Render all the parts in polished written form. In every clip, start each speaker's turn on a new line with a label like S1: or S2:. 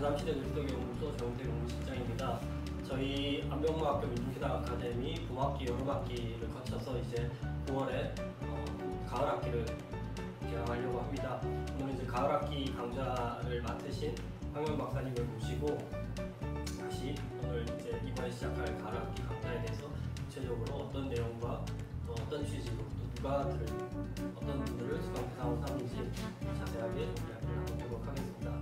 S1: 제3시대 글쓰기연구소 정태 연구실장입니다. 저희 안병무학교 민중시당 아카데미 봄학기, 여름학기를 거쳐서 이제 9월에 가을학기를 개강하려고 합니다. 오늘 이제 가을학기 강좌를 맡으신 황현 박사님을 모시고 다시 오늘 이제 이번에 시작할 가을학기 강좌에 대해서 구체적으로 어떤 내용과 또 어떤 취지로 또 누가 어떤 분들을 수강 대상으로 삼는지 자세하게 이야기를 나눠보도록 하겠습니다.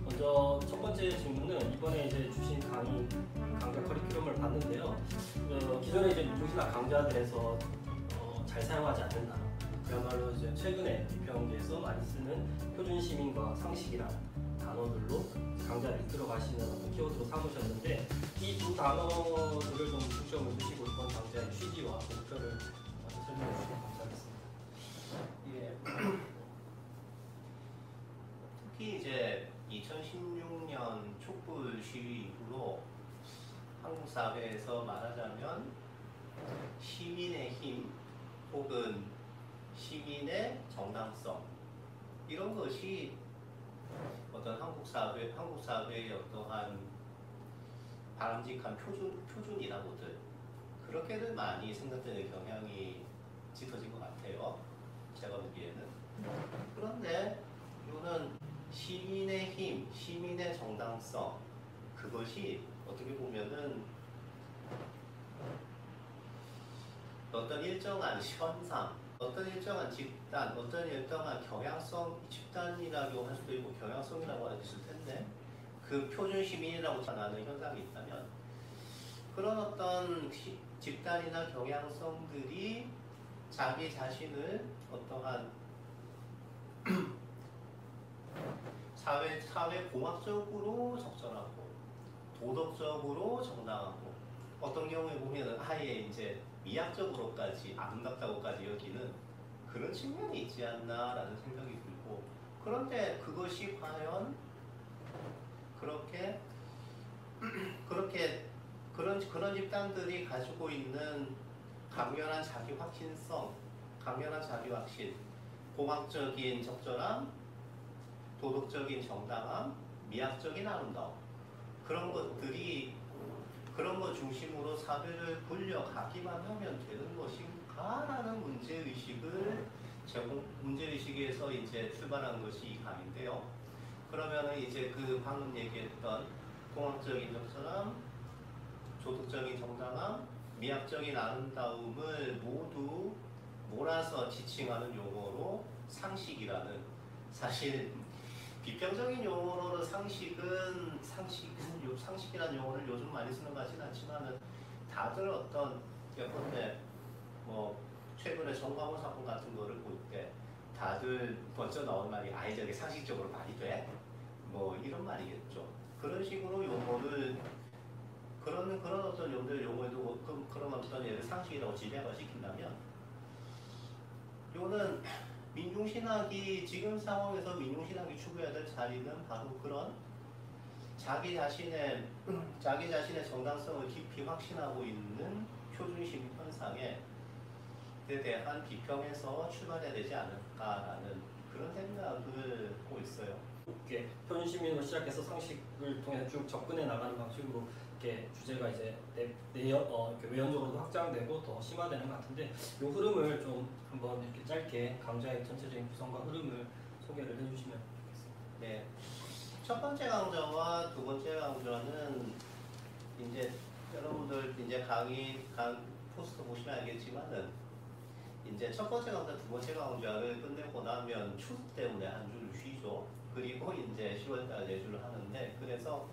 S1: 먼저 첫 번째 질문은 이번에 이제 주신 강좌 커리큘럼을 봤는데요. 기존에 이제 민중신학 강좌들에서 잘 사용하지 않는 단어, 그야말로 이제 최근에 비평기에서 많이 쓰는 표준 시민과 상식이라는 단어들로 강좌를 이끌어 가시는 어떤 키워드로 삼으셨는데 이 두 단어들을 좀 중점을 두시고 이번 강좌의 취지와 목표를 먼저 설명해 주시면 감사하겠습니다.
S2: 예. 특히 이제 2016년 촛불 시위 이후로 한국 사회에서 말하자면 시민의 힘 혹은 시민의 정당성 이런 것이 어떤 한국 사회의 어떠한 바람직한 표준이라고들 그렇게들 많이 생각되는 경향이 짙어진 것 같아요. 제가 보기에는. 그런데 이거는 시민의 힘, 시민의 정당성 그것이 어떻게 보면은 어떤 일정한 현상, 어떤 일정한 집단, 어떤 일정한 경향성, 집단이라고 할 수도 있고 경향성이라고 할 수 있을 텐데 그 표준 시민이라고 전하는 현상이 있다면 그런 어떤 집단이나 경향성들이 자기 자신을 어떠한 사회 공학적으로 적절하고 도덕적으로 정당하고 어떤 경우에 보면은 아예 이제 미학적으로까지 아름답다고까지 여기는 그런 측면이 있지 않나라는 생각이 들고 그런데 그것이 과연 그런 집단들이 가지고 있는 강렬한 자기 확신성, 강렬한 자기 확신, 공학적인 적절함, 도덕적인 정당함, 미학적인 아름다움 그런 것 중심으로 사회를 굴려가기만 하면 되는 것인가라는 문제의식에서 이제 출발한 것이 이 강인데요. 그러면은 이제 그 방금 얘기했던 공학적인 적절함, 도덕적인 정당함, 미학적인 아름다움을 모두 몰아서 지칭하는 용어로 상식이라는 사실 비평적인 용어로 상식이라는 용어를 요즘 많이 쓰는 것 같지는 않지만은 다들 어떤 예컨대 뭐 최근에 정광훈 사건 같은 거를 볼 때 다들 먼저 나온 말이 아이 저게 상식적으로 말이 돼? 뭐 이런 말이겠죠. 그런 식으로 용어를 그런 어떤 용어에도 그런 어떤 예를 상식이라고 지배가 시킨다면 이거는 민중신학이 지금 상황에서 민중신학이 추구해야 될 자리는 바로 그런 자기 자신의 정당성을 깊이 확신하고 있는 표준시민 현상에 대한 비평에서 출발해야 되지 않을까라는 그런 생각을 하고 있어요.
S1: 이렇게 표준시민으로 시작해서 상식을 통해 쭉 접근해 나가는 방식으로 이렇게 주제가 이제 이렇게 외연적으로도 확장되고 더 심화되는 것 같은데 이 흐름을 좀 한번 이렇게 짧게 강좌의 전체적인 구성과 흐름을 소개를 해주시면 좋겠습니다.
S2: 네, 첫 번째 강좌와 두 번째 강좌는 이제 여러분들 이제 강의 포스터 보시면 알겠지만은 이제 첫 번째 강좌, 두 번째 강좌를 끝내고 나면 추석 때문에 한 주를 쉬죠. 그리고 이제 10월달 내주를 하는데 그래서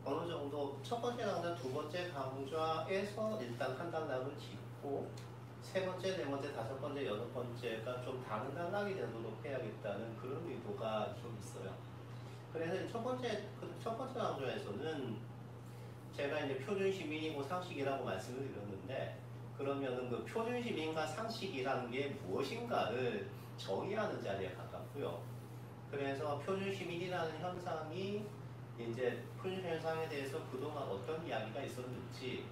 S2: 어느 정도 첫 번째 강좌, 두 번째 강좌에서 일단 한 단락을 짚고 세 번째, 네 번째, 다섯 번째, 여섯 번째가 좀 다른 단락이 되도록 해야겠다는 그런 의도가 좀 있어요. 그래서 첫 번째 강좌에서는 제가 이제 표준 시민이고 상식이라고 말씀을 드렸는데 그러면은 그 표준 시민과 상식이라는 게 무엇인가를 정의하는 자리에 가깝고요. 그래서 표준 시민이라는 현상이 이제 표준 현상에 대해서 그동안 어떤 이야기가 있었는지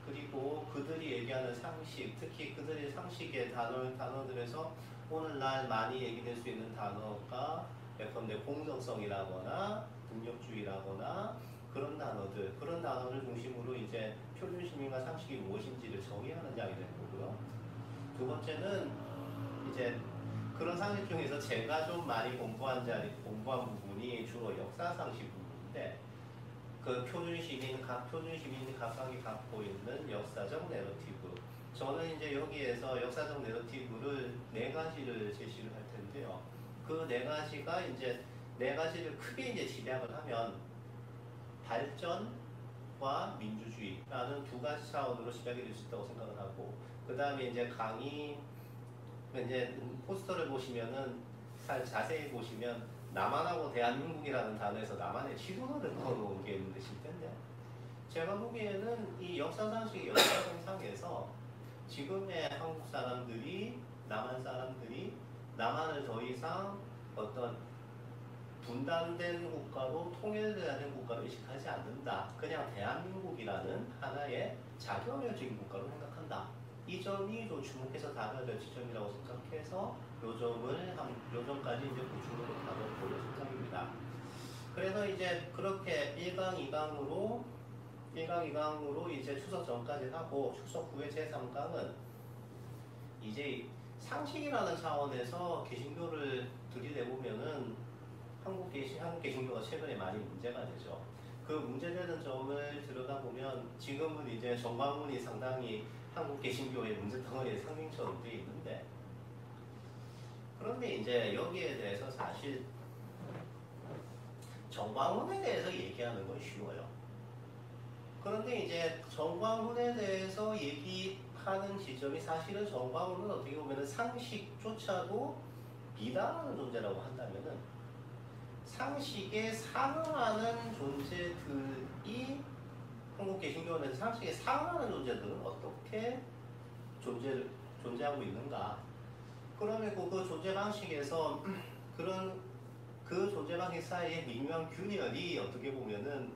S2: 그리고 그들이 얘기하는 상식, 특히 그들의 상식의 단어들에서 오늘날 많이 얘기될 수 있는 단어가 예컨대 공정성이라거나 능력주의라거나 그런 단어를 중심으로 이제 표준 시민과 상식이 무엇인지를 정의하는 장이 되는 거고요. 두 번째는 이제 그런 상식 중에서 제가 좀 많이 공부한 부분이 주로 역사 상식 부분인데, 그 각 표준 시민이 각각이 갖고 있는 역사적 내러티브. 저는 이제 여기에서 역사적 내러티브를 네 가지를 제시를 할 텐데요. 그 네 가지가 이제 네 가지를 크게 이제 집약을 하면 발전과 민주주의라는 두 가지 차원으로 집약이 될 수 있다고 생각을 하고, 그 다음에 이제 이제 포스터를 보시면은 자세히 보시면 남한하고 대한민국이라는 단어에서 남한의 지도를 넣어놓은 게 있는데 싶던데, 제가 보기에는 이 역사상식 역사상상에서 지금의 한국 사람들이 남한을 더 이상 어떤 분단된 국가로 통일된 국가로 의식하지 않는다. 그냥 대한민국이라는 하나의 자결적인 국가로 생각한다. 이 점이 좀 주목해서 다뤄야 될 지점이라고 생각해서 요 점까지 이제 구축으로 다뤄볼 생각입니다. 그래서 이제 그렇게 1강, 2강으로 이제 추석 전까지 하고, 추석 후에 제3강은 이제 상식이라는 차원에서 개신교를 들이대보면은 한국 개신교가 최근에 많이 문제가 되죠. 그 문제되는 점을 들여다보면 지금은 이제 정광훈이 상당히 한국 개신교의 문제 덩어리의 상징처럼 되어 있는데, 그런데 이제 여기에 대해서 사실 정광훈에 대해서 얘기하는 건 쉬워요. 그런데 이제 정광훈에 대해서 얘기하는 지점이, 사실은 정광훈은 어떻게 보면 상식조차도 비난하는 존재라고 한다면은, 상식에 상응하는 존재들이 한국 개신교는 상식에 상응하는 존재들은 어떻게 존재하고 있는가? 그러면 그 존재 방식에서 그 존재 방식 사이의 미묘한 균열이 어떻게 보면은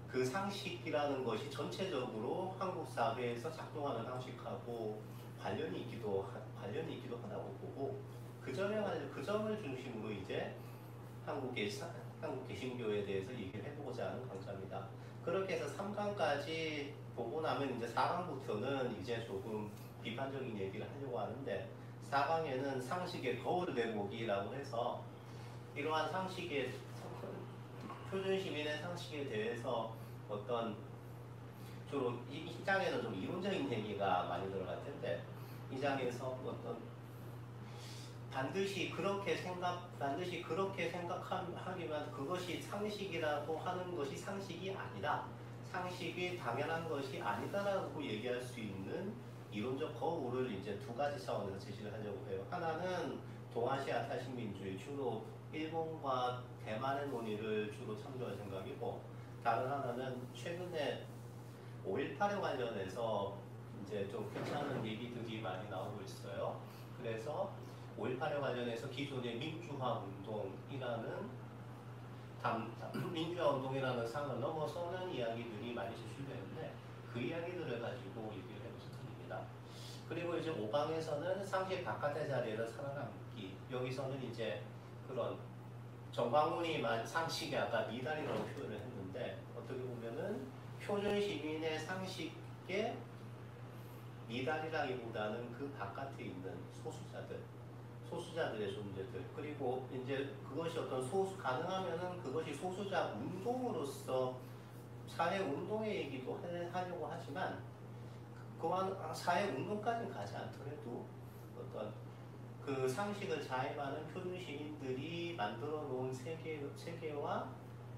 S2: 그 상식이라는 것이 전체적으로 한국 사회에서 작동하는 상식하고 관련이 있기도 하다고 보고, 그 점을 중심으로 이제 한국 개신교에 대해서 얘기를 해보고자 하는 강좌입니다. 그렇게 해서 3강까지 보고 나면 이제 4강부터는 이제 조금 비판적인 얘기를 하려고 하는데, 4강에는 상식의 거울 내보기라고 해서 이러한 표준 시민의 상식에 대해서 어떤, 주로 이 장에는 좀 이론적인 얘기가 많이 들어갈 텐데, 이 장에서 어떤 반드시 그렇게 생각하기만, 그것이 상식이라고 하는 것이 상식이 아니다, 상식이 당연한 것이 아니다라고 얘기할 수 있는 이론적 거울을 이제 두 가지 차원에서 제시를 하려고 해요. 하나는 동아시아 탈식민주의, 주로 일본과 대만의 논의를 주로 참조할 생각이고, 다른 하나는 최근에 5.18에 관련해서 이제 좀 괜찮은 얘기들이 많이 나오고 있어요. 그래서 5.18에 관련해서 기존의 민주화 운동이라는 상을 넘어서는 이야기들이 많이 제출되는데, 그 이야기들을 가지고 얘기를 해보실 겁니다. 그리고 이제 5강에서는 상식 바깥의 자리에서 살아남기. 여기서는 이제 그런 정광훈이 상식이 아까 미달이라고 표현을 했는데, 어떻게 보면은 표준 시민의 상식의 미달이라기보다는 그 바깥에 있는 소수자들의 존재들, 그리고 이제 그것이 가능하면은 그것이 소수자 운동으로서 사회 운동의 얘기도 하려고 하지만, 그만 사회 운동까지는 가지 않더라도 어떤 그 상식을 자임하는 표준 시민들이 만들어 놓은 세계와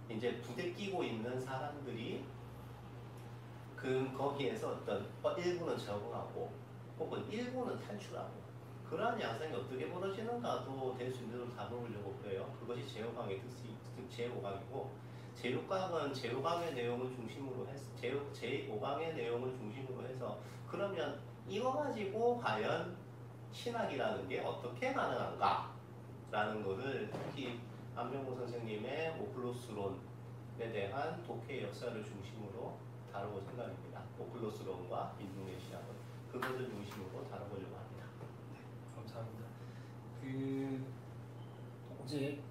S2: 이제 부대끼고 있는 사람들이 거기에서 어떤 일부는 적응하고 혹은 일부는 탈출하고, 그러한 양상이 어떻게 벌어지는가도 될 수 있는 대로 다뤄보려고 그래요. 그것이 제5강의 제5강이고, 제6강은 제5강의 내용을 중심으로 해서 제5강의 내용을 중심으로 해서, 그러면 이거 가지고 과연 신학이라는 게 어떻게 가능한가? 라는 것을 특히 안병호 선생님의 오플로스론에 대한 독해의 역사를 중심으로 다뤄볼 생각입니다. 오플로스론과 민중의 신학은 그것을 중심으로 다뤄보려고 합니다.
S1: 네, 감사합니다. 이제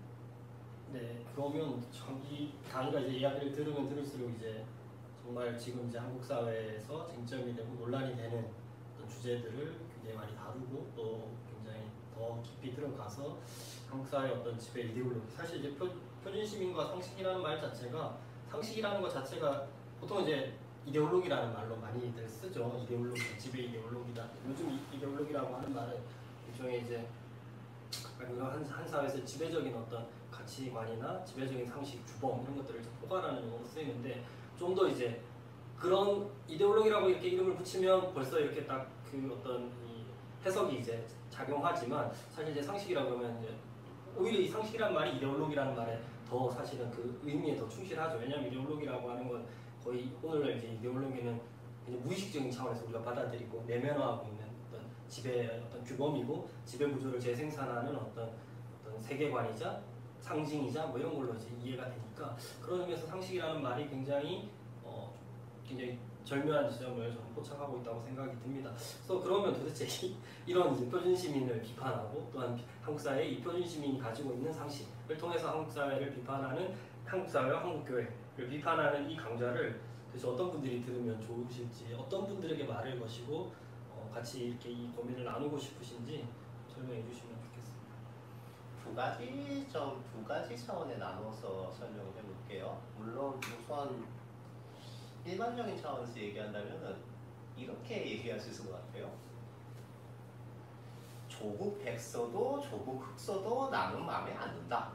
S1: 네, 그러면 참 이 강의가 이제 이야기를 들으면 들을수록 이제 정말 지금 이제 한국 사회에서 쟁점이 되고 논란이 되는 어떤 주제들을 굉장히 많이 다루고 또 굉장히 더 깊이 들어가서 한국 사회의 어떤 지배 이데올로기, 사실 이제 표준 시민과 상식이라는 말 자체가, 상식이라는 것 자체가 보통 이제 이데올로기라는 말로 많이들 쓰죠. 이데올로기, 지배 이데올로기다. 요즘 이데올로기라고 하는 말은 일종의 이제 한 사회에서 지배적인 어떤 가치관이나 지배적인 상식, 주범 이런 것들을 포괄하는 용어로 쓰이는데, 좀 더 이제 그런 이데올로기라고 이렇게 이름을 붙이면 벌써 이렇게 딱 그 어떤 이 해석이 이제 작용하지만, 사실 이제 상식이라고 하면 이제 오히려 이 상식이란 말이 이데올로기라는 말에 더 사실은 그 의미에 더 충실하죠. 왜냐하면 이데올로기라고 하는 건 거의 오늘날 이제 이데올로기는 이제 무의식적인 차원에서 우리가 받아들이고 내면화하고 있는 어떤 지배의 어떤 규범이고, 지배 구조를 재생산하는 어떤 세계관이자 상징이자 뭐 이런 걸로 이제 이해가 되니까, 그런 의미에서 상식이라는 말이 굉장히 절묘한 지점을 저는 포착하고 있다고 생각이 듭니다. 그래서 그러면 도대체 이런 이제 표준 시민을 비판하고, 또한 한국 사회의 이 표준 시민이 가지고 있는 상식을 통해서 한국 사회를 비판하는, 한국 사회와 한국 교회를 비판하는 이 강좌를 도대체 어떤 분들이 들으면 좋으실지, 어떤 분들에게 말을 거시고 같이 이렇게 이 고민을 나누고 싶으신지 설명해 주시면 좋겠습니다.
S2: 두 가지 차원에 나눠서 설명을 해볼게요. 물론 우선 일반적인 차원에서 얘기한다면은 이렇게 얘기할 수 있을 것 같아요. 조국 백서도 조국 흑서도 나는 마음에 안 든다.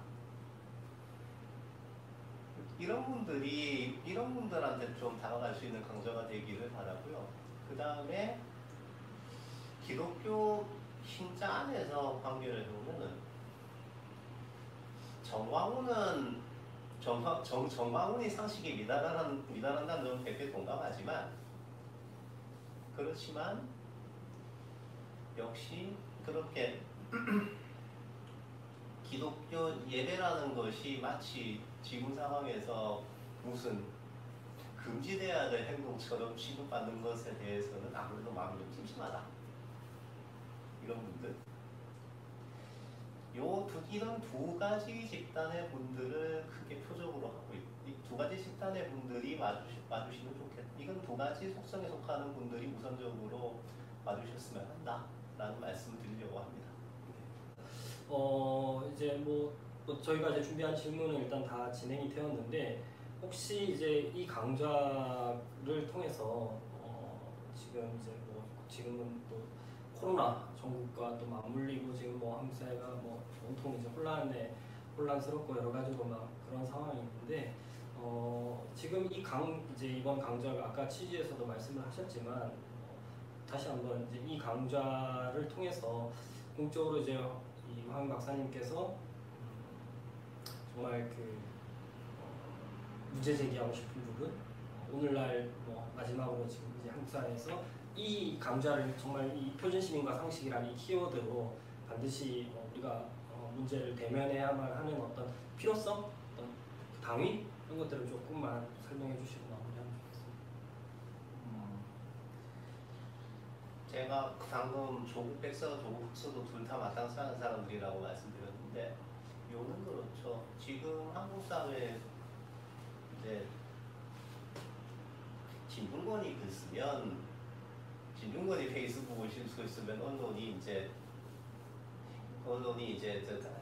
S2: 이런 분들한테 좀 다가갈 수 있는 강좌가 되기를 바라고요. 그 다음에 기독교 신자 안에서 관계를 해보면은 정광훈이 상식에 미달한다는 건 100배 동감하지만, 그렇지만 역시 그렇게 기독교 예배라는 것이 마치 지금 상황에서 무슨 금지돼야 될 행동처럼 취급받는 것에 대해서는 아무래도 마음이 좀 찜찜하다. 이런 분들. 이런 두 가지 집단의 분들을 크게 표적으로 하고 있고, 이 두 가지 집단의 분들이 와주시면 좋겠다. 이건 두 가지 속성에 속하는 분들이 우선적으로 와주셨으면 한다라는 말씀을 드리려고 합니다.
S1: 이제 또 저희가 이제 준비한 질문은 일단 다 진행이 되었는데, 혹시 이제 이 강좌를 통해서 지금은 또 코로나 전국과 또 맞물리고 지금 한국 사회가 온통 이제 혼란스럽고 여러 가지로 막 그런 상황이 있는데, 지금 이제 이번 강좌가 아까 취지에서도 말씀을 하셨지만, 다시 한번 이제 이 강좌를 통해서 공적으로 이제 이 황 박사님께서 정말 문제 제기하고 싶은 부분, 오늘날 마지막으로 지금 이제 한국 사회에서 이 강좌를 정말 이 표준 시민과 상식이라는 이 키워드로 반드시 우리가 문제를 대면해야만 하는 어떤 필요성, 어떤 당위 이런 것들을 조금만 설명해 주시고 마무리하면 좋겠습니다.
S2: 제가 방금 조국 백서, 조국 흑서도 둘 다 마땅치 않은 사람들이라고 말씀드렸는데, 요는 그렇죠. 지금 한국 사회에 이제 진중권이 페이스북을 실고 있으면 언론이 이제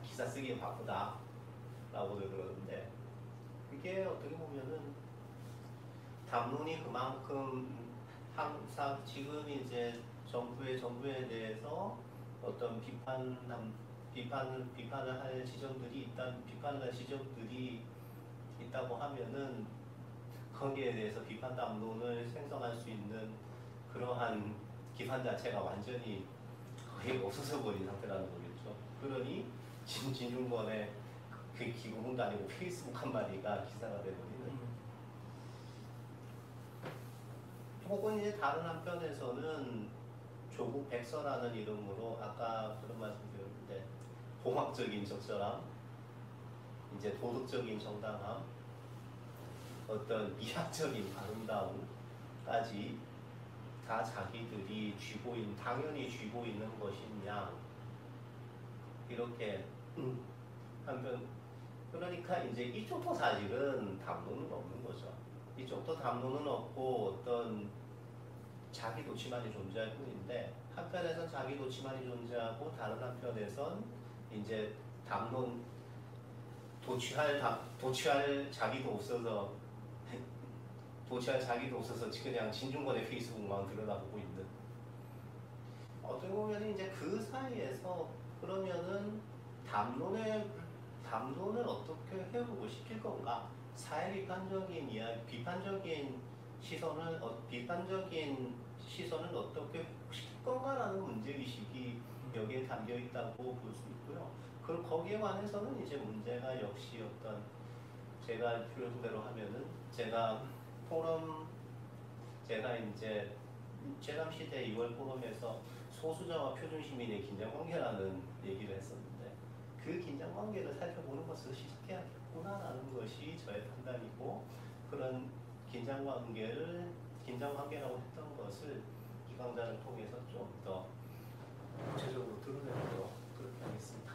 S2: 기사 쓰기 바쁘다라고들 그러는데, 그게 어떻게 보면은 담론이 그만큼 항상 지금 이제 정부에 대해서 어떤 비판을 할 지점들이 있다고 하면은, 거기에 대해서 비판 담론을 생성할 수 있는 그러한 기반 자체가 완전히 거의 없어져 버린 상태라는 거겠죠. 그러니 진중권의 그 기고문도 아니고 페이스북 한마디가 기사가 돼버리는. 혹은 이제 다른 한편에서는 조국 백서라는 이름으로 아까 그런 말씀드렸는데, 공학적인 적절함, 이제 도덕적인 정당함, 어떤 미학적인 아름다움까지 다 자기들이 당연히 쥐고 있는 것이냐, 이렇게 한편 그러니까 이제 이쪽도 사실은 담론은 없는 거죠. 이쪽도 담론은 없고 어떤 자기 도취만이 존재할 뿐인데 한편에선 자기 도취만이 존재하고 다른 한편에선 이제 담론 도취할 자기도 없어서 도취할 자기도 없어서 그냥 진중권의 페이스북만 들여다보고 있는 어떻게 보면 이제 그 사이에서 그러면은 담론을 어떻게 해보고 시킬 건가? 사회 비판적인 비판적인 시선을 어떻게 시킬 건가라는 문제의식이 여기에 담겨 있다고 볼 수 있고요. 그리고 거기에 관해서는 이제 문제가 역시 어떤 제가 표현대로 하면은 제가 이제 제3시대 2월 포럼에서 소수자와 표준시민의 긴장관계라는 얘기를 했었는데 그 긴장관계를 살펴보는 것을 시작해야겠구나라는 것이 저의 판단이고 그런 긴장관계라고 했던 것을 이 강좌를 통해서 좀 더 구체적으로 드러내도록 그렇게 하겠습니다.